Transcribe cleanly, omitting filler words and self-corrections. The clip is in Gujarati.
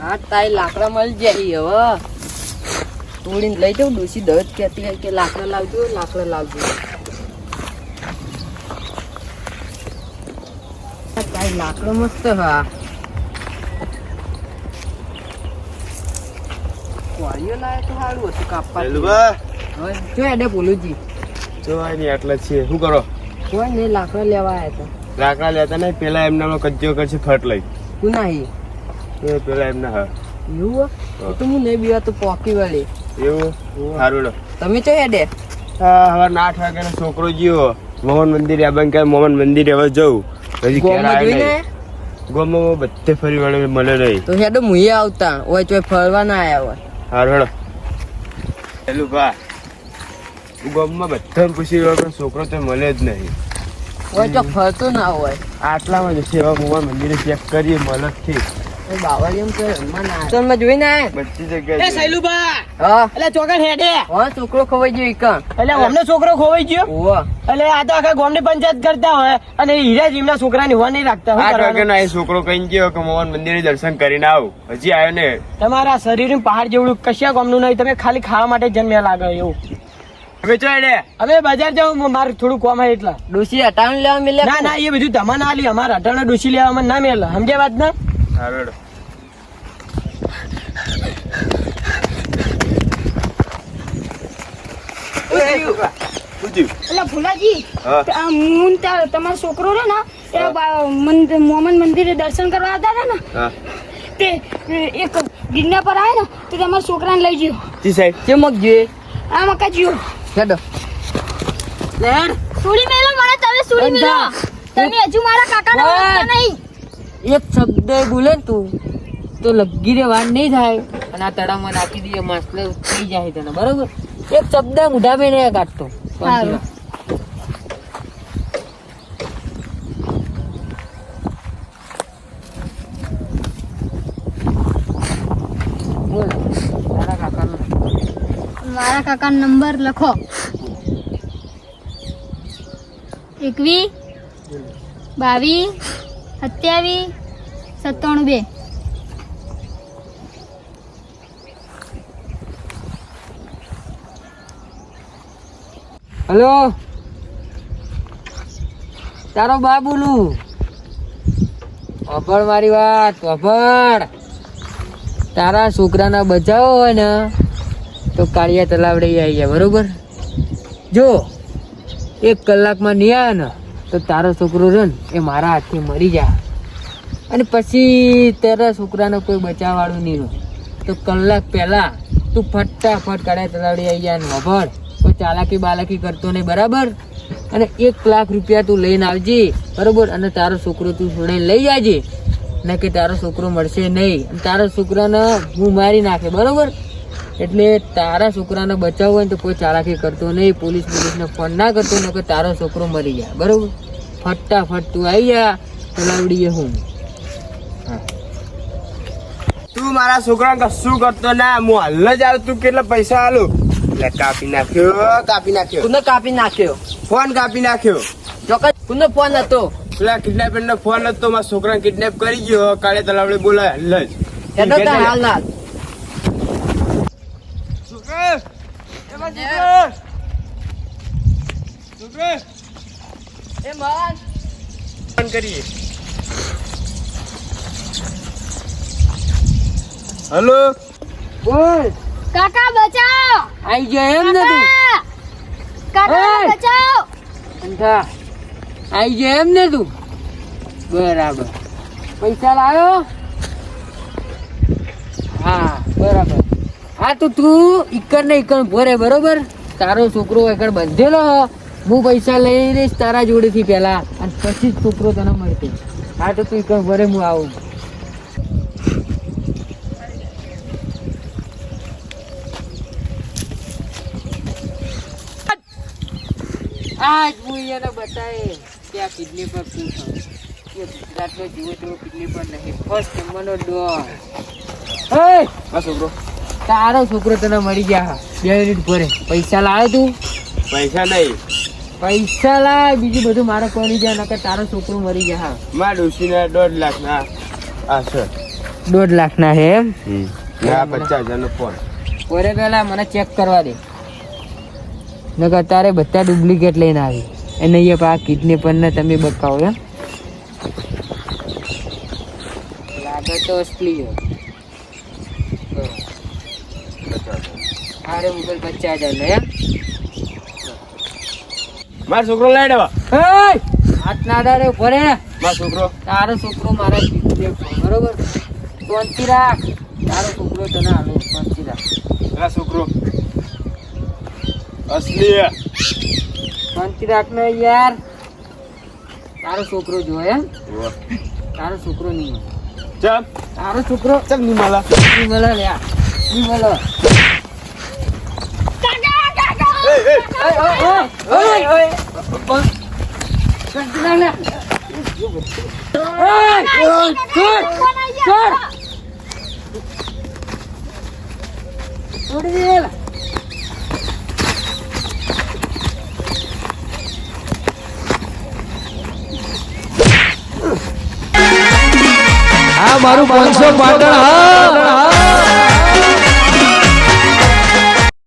હા તાઈ લાકડા મળી જાય હવે તોડીને લઈ જાઉં. ડોસી દરજ કહેતી હોય કે લાકડા લાવજો લાકડા લાવજો. તાઈ લાકડો મસ્ત હા વાળીઓ લાવે તો સારું હતું કાપવા. જો એડે બોલુજી જોવાય નહીં આટલા છે. શું કરો? કોઈ નહીં લાકડા લેવા આવ્યા હતા. લાકડા લેતા નહીં, પેલા એમના કજ્જો કરશે ફટ લઈ. તું નાહી પેલા એમના હા એવું તો હું નહીં બીવા તો પોકી વળી એવું સારું. તમે ચો એડે હા હવે 8 વાગ્યાનો છોકરો જીવો મોહન મંદિર આબન કે મોહન મંદિર હવે જવું. હજી ગોમમાં જોઈને ગોમમાં બધે ફરી વળે મળે નહીં તો હેડો મુએ આવતા હોય તો ફરવા ના આવ્યા હોય. સારું હેડો. પેલું ભા ગોમમાં બધા પૂછી વગર છોકરો તો મળે જ નહીં. હોય તો ફરતો ના હોય. આટલામાં જશે હવે મોહન મંદિરે ચેક કરીએ મળે ઠીક. બાવળી એમ કે માં જોઈને બધી જગ્યાએ સૈલુબા હા એટલે ચોકન હેડે હા છોકરો ખવાઈ ગયો ઈકણ એટલે અમને છોકરો ખોવાઈ ગયો. ઓવા એટલે આ તો આખા ગામની પંચાયત કરતા હોય અને હીરા જીમના છોકરાની હોવા નહીં રાખતા. શું 8 કરવાનું? વાગ્યાનો અહીં છોકરો કઈ ગયો કે મોહન મંદિરે દર્શન કરીને આવું. હજી આવ્યો ને. તમારા શરીર પહાડ જેવડું કશા ગામનું નહીં. તમે ખાલી ખાવા માટે જન્મ્યા લાગે એવું. હવે ચો હેડે. હવે બજાર જાઉં મારું થોડું કોમ હે એટલા. ડોસી હટાણ લેવા મિલે ના ના એ બધું તમને ના લી. અમારા અટાણા ડૂસી લેવા અમને ના મેલા. સમજ્યા વાત ના? સારું હેડો. એટલે ભુલાજી હા. આ હું તમારો છોકરો રે ને એ મોહમ્મદ મંદિરે દર્શન કરવા આવતા હતા ને હા તે એક ગિરનાર પર આવે ને તો તમારા છોકરાને લઈ ગયો. જી સાહેબ ચમક જોઈએ આ મકા જીઓ હેડો લેડ સુડી મેલો મને તમે સુડી મેલો. તમે હજુ મારા કાકાને ઓળખતા નહીં. એક શબ્દ બોલે ને તું તો લગી રે વાર નહીં થાય અને આ તળાવમાં નાખી દઈએ માછલે થઈ જાય તને બરોબર. એક શબ્દ મુઢા મેં નહીં કાઢતો. સારું. બોલ તારા કાકાનો મારા કાકાનો નંબર લખો 21 22 27 97 2. હલો તારો બા બોલું. અભળ મારી વાત અભળ. તારા છોકરાના બચાવો હોય ને તો કાળિયા તલાવડે આવી જાય બરોબર. જો 1 કલાકમાં નહીં આવે ને તો તારો છોકરો છે ને એ મારા હાથથી મરી જાય અને પછી તારા છોકરાનો કોઈ બચાવવાળું નહીં રહે. તો કલાક પહેલા તું ફટાફટ કાળિયા તલાવડે આવી જાય ને અભળ. કોઈ ચાલાકી બાલાકી કરતો નહીં બરાબર. અને 1 લાખ રૂપિયા તું લઈને આવજે બરોબર. અને તારો છોકરો તું છોડીને લઈ જાજે ને કે તારો છોકરો મળશે નહીં અને તારા છોકરાને હું મારી નાખે બરોબર. એટલે તારા છોકરાને બચાવવું હોય ને તો કોઈ ચાલાકી કરતો નહીં. પોલીસને ફોન ના કરતો ને કે તારો છોકરો મરી જાય બરોબર. ફટાફટ તું આવી જા તલાવડીએ હું. તું મારા છોકરા કશું કરતો ના. હું હાલ જ આવું. તું કેટલા પૈસા આલું? એટલે કાપી નાખ્યો. કોને કાપી નાખ્યો? ફોન કાપી નાખ્યો. ચોક્કસ કોનો ફોન હતો? પેલા કિડનેપર નો ફોન હતો. મારા છોકરા કિડનેપ કરી ગયો. કાળે તલાવડે બોલાય હાલ જ. એનો તો હાલ ના એ માન ફોન કરીએ. હેલો બોલ. કાકા બચાવો. આઈ ગયો એમ ને તું? કાકા ઓય! બચાવો. અંધા આઈ ગયો એમ ને તું? બરાબર. પૈસા લાવ્યો? હા બરાબર. હા તો તું ઈકર ને ઈકર ભરે બરોબર. તારો છોકરો એકડ બંધેલો હું પૈસા લઈ રહીશ તારા જોડેથી પહેલા અને પછી જ છોકરો તને મળશે. હા તો તું ઈકર ભરે હું આવું. આજ હું એને બતાવે કે આ કિડનેપર શું છે. એ ગુજરાતનો જીવો તેવો કિડનેપર નહીં. ફર્સ્ટ નંબરનો ડોન. હા છોકરો. તારો છોકરો તને મળી ગયા 2 મિનિટ ભરે. પૈસા લાવ્યો તું? પૈસા નહીં. પૈસા લાય બીજું બધું મારે કોની જાય નકર તારો છોકરો મરી જાય. મારા ડોશીને 1.5 લાખ ના. હા સર 1.5 લાખના છે એમ ના 50,000 નો ફોન. ઓરે પેલા મને ચેક કરવા દે નકર તારે બધા ડુપ્લિકેટ લઈને આવી અને એ પા કિડનેપર ને તમે બકાવો એમ લાગે તો અસલી છે. અરે મોબાઈલ 50,000 નો એમ મારો છોકરો લઈ દેવા. હાથ ના દાડે ઉભો રે મારો છોકરો તારો છોકરો મારા બરોબર શાંતિ રાખ તારો છોકરો તને આલો શાંતિ રાખ મારો છોકરો અસલી હે. શાંતિ રાખ ને યાર તારો છોકરો જો એમ તારો છોકરો નહીં મળે ચમ તારો છોકરો ચમ ની માલા. નહીં મળે લ્યા નહીં મળે શાંતિ રાખ લ્યા. છોડી દે લા. આ મારું 500 પાટણ હા